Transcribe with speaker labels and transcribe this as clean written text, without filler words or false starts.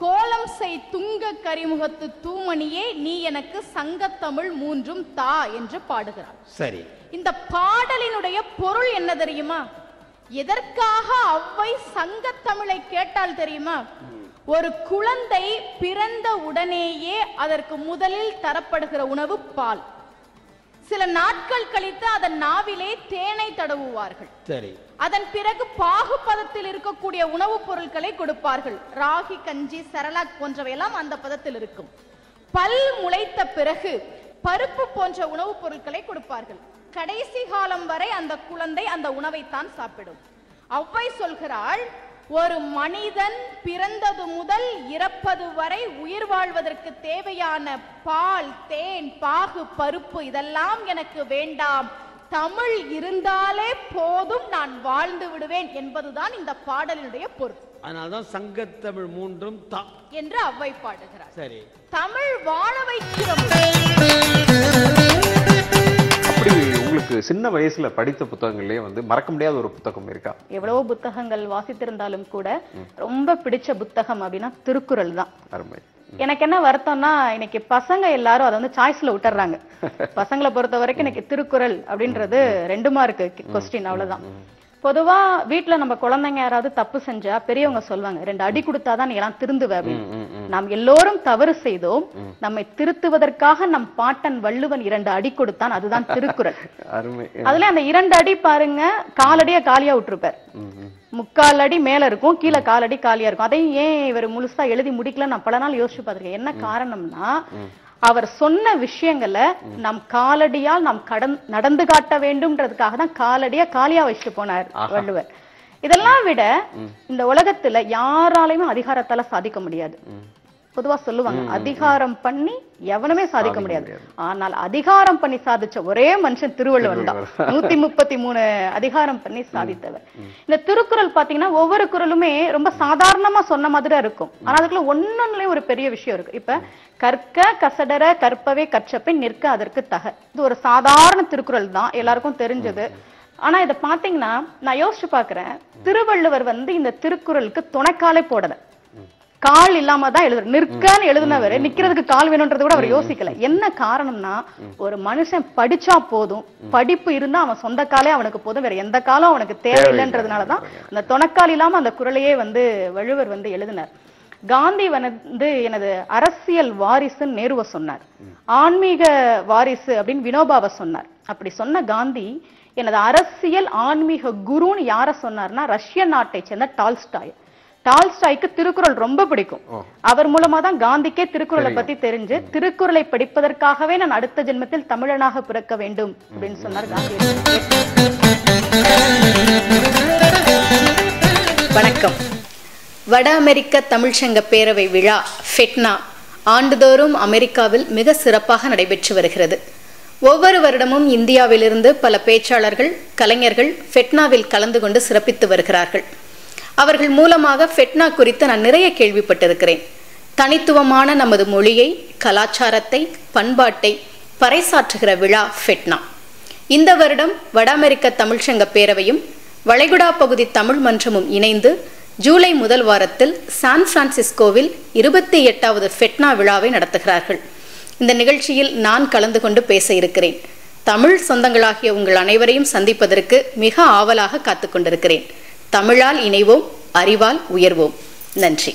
Speaker 1: கோலம் செய் துங்க கரிமுகத்து தூமணியே நீ எனக்கு சங்கத்தமிழ் மூன்றும் தா என்று பாடுகிறார். சரி, இந்த பாடலினுடைய பொருள் என்ன தெரியுமா? எதற்காக அவ்வை சங்கத்தமிழை கேட்டால் தெரியுமா? ஒரு குழந்தை பிறந்த உடனேயே அதற்கு முதலில் தரப்படுகிற உணவு பால். சில நாட்கள் கழித்து அதன் நாவிலே தேனை தடவுவார்கள். சரி, அதன் பிறகு பாகுபதத்தில் இருக்கக்கூடிய உணவுப் பொருட்களை கொடுப்பார்கள். ராகி, கஞ்சி, சரலாக் போன்றவையெல்லாம் அந்த பதத்தில் இருக்கும். பல் முளைத்த பிறகு பருப்பு போன்ற உணவுப் பொருட்களை கொடுப்பார்கள். கடைசி காலம் வரை அந்த குழந்தை அந்த உணவைத்தான் சாப்பிடும். அவ்வை சொல்கிறாள், ஒரு மனிதன் பிறந்தது முதல் இறப்பது வரை உயிர் வாழ்வதற்கு தேவையான பால், தேன், பாகு, பருப்பு இதெல்லாம் எனக்கு வேண்டாம். தமிழ் இருந்தாலே போதும், நான் வாழ்ந்து விடுவேன் என்பதுதான் இந்த பாடலினுடைய பொருள்.
Speaker 2: அதனால்தான் சங்கத்தமிழ் மூன்றும் தா
Speaker 1: என்று அவ்வை பாடுகிறார்.
Speaker 2: சரி,
Speaker 1: தமிழ் வாழ வைக்கிறோம்.
Speaker 3: அப்படி உங்களுக்கு சின்ன வயசுல படித்த புத்தகங்கள்லயே மறக்க முடியாத ஒரு புத்தகம் இருக்கா?
Speaker 4: எவ்வளவோ புத்தகங்கள் வாசித்திருந்தாலும் கூட ரொம்ப பிடிச்ச புத்தகம் அப்படின்னா திருக்குறள் தான்.
Speaker 3: அருமை.
Speaker 4: எனக்கு என்ன வருத்தம்னா, இன்னைக்கு பசங்க எல்லாரும் அதை சாய்ஸ்ல விட்டுறாங்க. பசங்களை பொறுத்த வரைக்கும் இன்னைக்கு திருக்குறள் அப்படின்றது 2 மார்க் கொஸ்டின், அவ்வளவுதான். பொதுவா வீட்டுல நம்ம குழந்தைங்க யாராவது தப்பு செஞ்சா பெரியவங்க சொல்லுவாங்க, 2 அடி கொடுத்தாதான் நீ எல்லாம் திருந்துவ அப்படின்னு. நாம் எல்லோரும் தவறு செய்தோம், நம்மை திருத்துவதற்காக நம் பாட்டன் வள்ளுவன் 2 அடி கொடுத்தான், அதுதான் திருக்குறள். அதுல அந்த 2 அடி பாருங்க, காலடியா காலியா விட்டுருப்பார். 3/4 அடி மேல இருக்கும், கீழே 1/4 அடி காலியா இருக்கும். அதையும் ஏன் இவர் முழுசா எழுதி முடிக்கல நான் பல நாள் யோசிச்சு பார்த்திருக்கேன். என்ன காரணம்னா, அவர் சொன்ன விஷயங்களை நம் காலடியால் நாம் நடந்து காட்ட வேண்டும்ன்றதுக்காக தான் காலடியா காலியா வச்சுட்டு போனார் வள்ளுவர். இதெல்லாம் விட இந்த உலகத்துல யாராலையுமே அதிகாரத்தால சாதிக்க முடியாது. பொதுவா சொல்லுவாங்க, அதிகாரம் பண்ணி எவனுமே சாதிக்க முடியாது. ஆனால் அதிகாரம் பண்ணி சாதிச்ச ஒரே மனுஷன் திருவள்ளுவர் தான். 133 அதிகாரம் பண்ணி சாதித்தவர். இந்த திருக்குறள் பாத்தீங்கன்னா ஒவ்வொரு குறளுமே ரொம்ப சாதாரணமா சொன்ன மாதிரி இருக்கும். ஆனா அதுக்குள்ள ஒன்னொன்னுலயும் ஒரு பெரிய விஷயம் இருக்கு. இப்ப கற்க கசடர கற்பவே கற்றபின் நிற்க அதற்கு தக, இது ஒரு சாதாரண திருக்குறள் தான், எல்லாருக்கும் தெரிஞ்சது. ஆனா இதை பாத்தீங்கன்னா நான் யோசிச்சு பாக்குறேன், திருவள்ளுவர் இந்த திருக்குறளுக்கு துணைக்காலே போடல, கால் இல்லாம தான் எழுதுற. நிற்கன்னு எழுதுனவர் நிக்கிறதுக்கு கால் வேணும்ன்றத கூட அவர் யோசிக்கல. என்ன காரணம்னா, ஒரு மனுஷன் படிச்சா போதும், படிப்பு இருந்தா அவன் சொந்த காலே அவனுக்கு போதும், வேற எந்த காலம் அவனுக்கு தேவையில்லைன்றதுனாலதான் அந்த துணைக்கால் இல்லாம அந்த குறளையே வள்ளுவர் எழுதினார். காந்தி எனது அரசியல் வாரிசுன்னு நேருவை சொன்னார், ஆன்மீக வாரிசு அப்படின்னு வினோபாவை சொன்னார். அப்படி சொன்ன காந்தி எனது அரசியல் ஆன்மீக குருன்னு யார சொன்னார்னா, ரஷ்ய நாட்டை சேர்ந்த டால்ஸ்டாய். டால்ஸ்டாய்க்கு திருக்குறள் ரொம்ப பிடிக்கும். அவர் மூலமா தான் காந்திக்கே திருக்குறளை பத்தி தெரிஞ்சு, திருக்குறளை படிப்பதற்காகவே நான் அடுத்த ஜென்மத்தில் தமிழனாக பிறக்க வேண்டும் அப்படின்னு சொன்னார் காந்தி.
Speaker 5: வணக்கம். வட அமெரிக்க தமிழ்ச்சங்க பேரவை விழா ஃபெட்னா ஆண்டுதோறும் அமெரிக்காவில் மிக சிறப்பாக நடைபெற்று வருகிறது. ஒவ்வொரு வருடமும் இந்தியாவிலிருந்து பல பேச்சாளர்கள், கலைஞர்கள் ஃபெட்னாவில் கலந்து கொண்டு சிறப்பித்து வருகிறார்கள். அவர்கள் மூலமாக ஃபெட்னா குறித்து நான் நிறைய கேள்விப்பட்டிருக்கிறேன். தனித்துவமான நமது மொழியை, கலாச்சாரத்தை, பண்பாட்டை பறைசாற்றுகிற விழா ஃபெட்னா. இந்த வருடம் வட அமெரிக்க தமிழ்ச்சங்க பேரவையும் வளைகுடா பகுதி தமிழ் மன்றமும் இணைந்து ஜூலை முதல் வாரத்தில் சான் பிரான்சிஸ்கோவில் 28வது ஃபெட்னா விழாவை நடத்துகிறார்கள். இந்த நிகழ்ச்சியில் நான் கலந்து கொண்டு பேச இருக்கிறேன். தமிழ் சொந்தங்களாகிய உங்கள் அனைவரையும் சந்திப்பதற்கு மிக ஆவலாக காத்துக் கொண்டிருக்கிறேன். தமிழால் இணைவோம், அறிவால் உயர்வோம். நன்றி.